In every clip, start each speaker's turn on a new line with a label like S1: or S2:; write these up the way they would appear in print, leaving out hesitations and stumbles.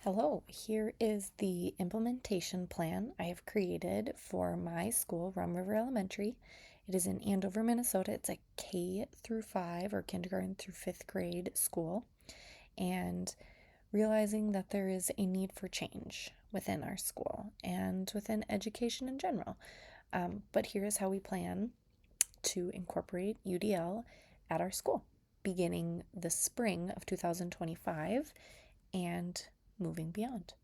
S1: Hello, here is the implementation plan I have created for my school, Rum River Elementary. It is in Andover, Minnesota. It's a K through 5 or kindergarten through 5th grade school. And realizing that there is a need for change within our school and within education in general. But here is how we plan to incorporate UDL at our school, beginning the spring of 2025 and moving beyond.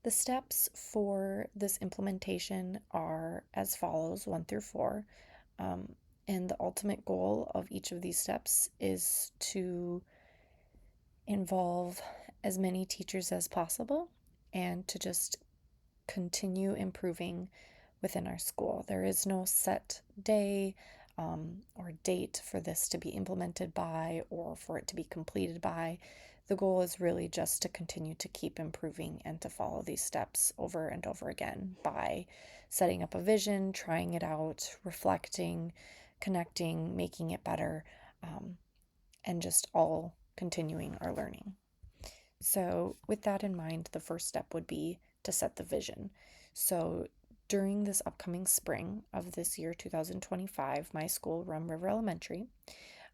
S1: The steps for this implementation are as follows 1 through 4. And the ultimate goal of each of these steps is to involve as many teachers as possible and to just continue improving within our school. There is no set day or date for this to be implemented by or for it to be completed by. The goal is really just to continue to keep improving and to follow these steps over and over again by setting up a vision, trying it out, reflecting, connecting, making it better, and just all continuing our learning. So, with that in mind, the first step would be to set the vision. So, during this upcoming spring of this year, 2025, my school, Rum River Elementary,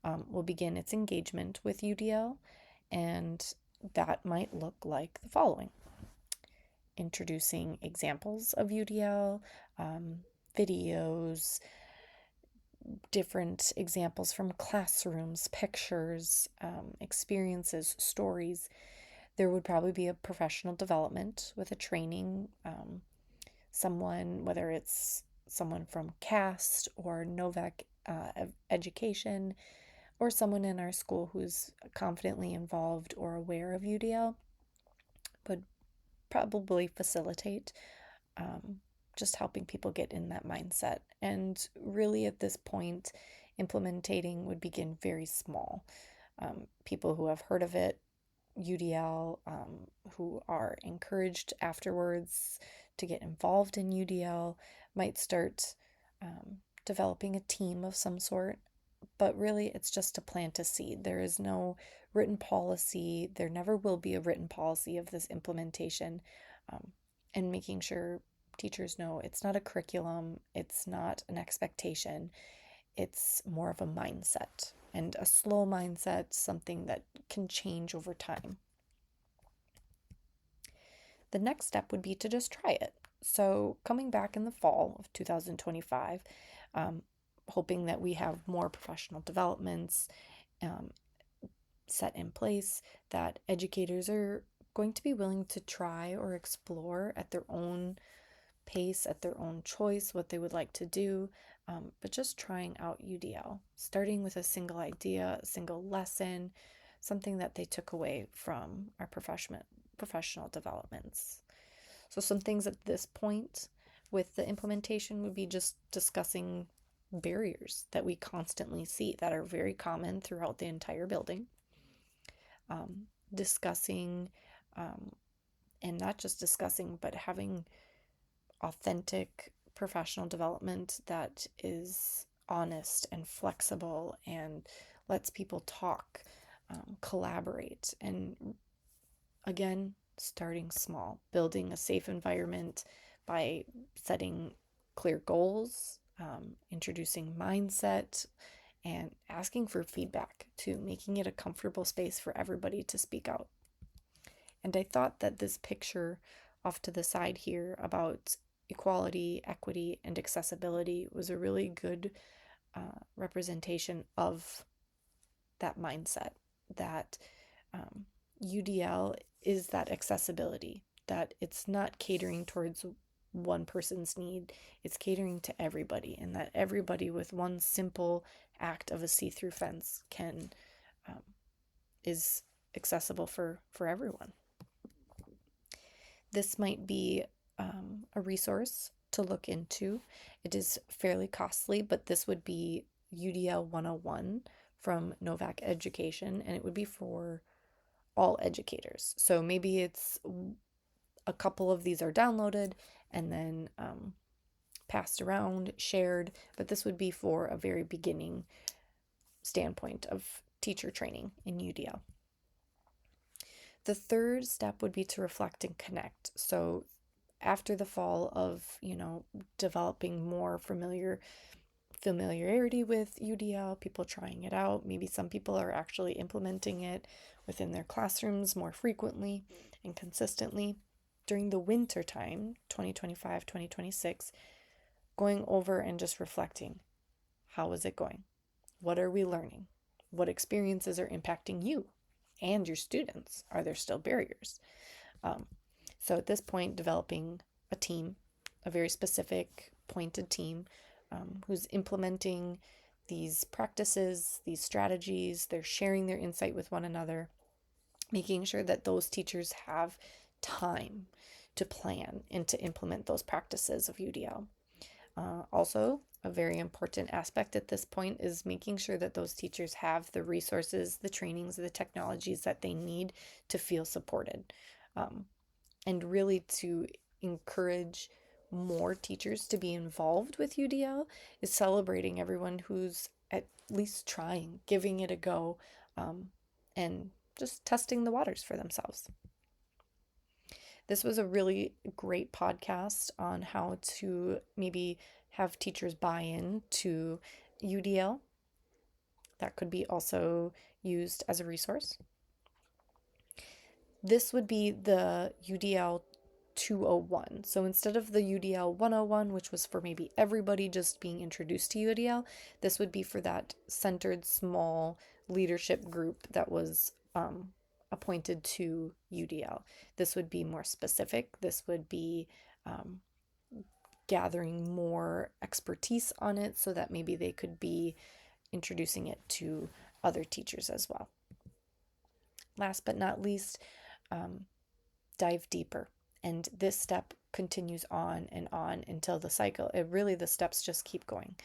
S1: will begin its engagement with UDL, and that might look like the following: introducing examples of UDL, videos, different examples from classrooms, pictures, experiences, stories. There would probably be a professional development with a training, someone, whether it's someone from CAST or Novak Education, or someone in our school who's confidently involved or aware of UDL, would probably facilitate just helping people get in that mindset. And really, at this point, implementing would begin very small. People who have heard of it, UDL, who are encouraged afterwards to get involved in UDL, might start developing a team of some sort. But really, it's just to plant a seed. There is no written policy. There never will be a written policy of this implementation. And making sure teachers know it's not a curriculum, it's not an expectation, it's more of a mindset and a slow mindset, something that can change over time. The next step would be to just try it. So, coming back in the fall of 2025, hoping that we have more professional developments set in place, that educators are going to be willing to try or explore at their own pace, at their own choice, what they would like to do, but just trying out UDL, starting with a single idea, a single lesson, something that they took away from our professional developments. So some things at this point with the implementation would be just discussing barriers that we constantly see that are very common throughout the entire building. Discussing, and not just discussing, but having authentic professional development that is honest and flexible and lets people talk, collaborate, and again, starting small, building a safe environment by setting clear goals, introducing mindset, and asking for feedback to making it a comfortable space for everybody to speak out. And I thought that this picture off to the side here about equality, equity, and accessibility was a really good representation of that mindset, that UDL is that accessibility, that it's not catering towards one person's need, it's catering to everybody, and that everybody with one simple act of a see-through fence is accessible for everyone. This might be a resource to look into. It is fairly costly, but this would be UDL 101 from Novak Education, and it would be for all educators. So maybe it's a couple of these are downloaded and then passed around, shared, but this would be for a very beginning standpoint of teacher training in UDL. The third step would be to reflect and connect. So after the fall of, developing more familiarity with UDL, people trying it out, maybe some people are actually implementing it within their classrooms more frequently and consistently. During the winter time, 2025, 2026, going over and just reflecting. How is it going? What are we learning? What experiences are impacting you and your students? Are there still barriers? So at this point, developing a team, a very specific, pointed team who's implementing these practices, these strategies, they're sharing their insight with one another, making sure that those teachers have time to plan and to implement those practices of UDL. Also, a very important aspect at this point is making sure that those teachers have the resources, the trainings, the technologies that they need to feel supported. And really to encourage more teachers to be involved with UDL is celebrating everyone who's at least trying, giving it a go, and just testing the waters for themselves. This was a really great podcast on how to maybe have teachers buy in to UDL. That could be also used as a resource. This would be the UDL 201. So instead of the UDL 101, which was for maybe everybody just being introduced to UDL, this would be for that centered small leadership group that was appointed to UDL. This would be more specific. This would be gathering more expertise on it so that maybe they could be introducing it to other teachers as well. Last but not least, dive deeper. And this step continues on and on until the cycle. The steps just keep going.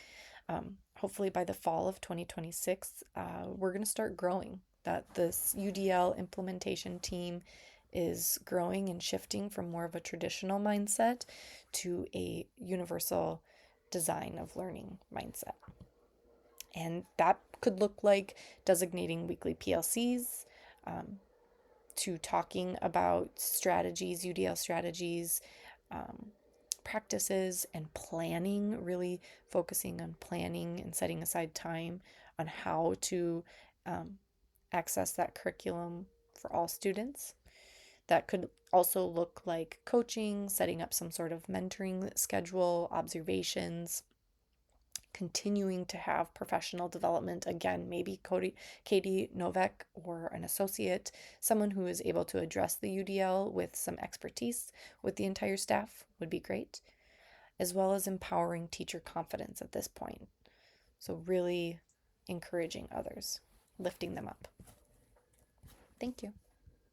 S1: Hopefully by the fall of 2026, we're going to start growing. That this UDL implementation team is growing and shifting from more of a traditional mindset to a universal design of learning mindset. And that could look like designating weekly PLCs, to talking about strategies, UDL strategies, practices, and planning, really focusing on planning and setting aside time on how to access that curriculum for all students. That could also look like coaching, setting up some sort of mentoring schedule, observations, continuing to have professional development. Again, maybe Katie Novak or an associate, someone who is able to address the UDL with some expertise with the entire staff would be great, as well as empowering teacher confidence at this point. So really encouraging others, lifting them up. Thank you.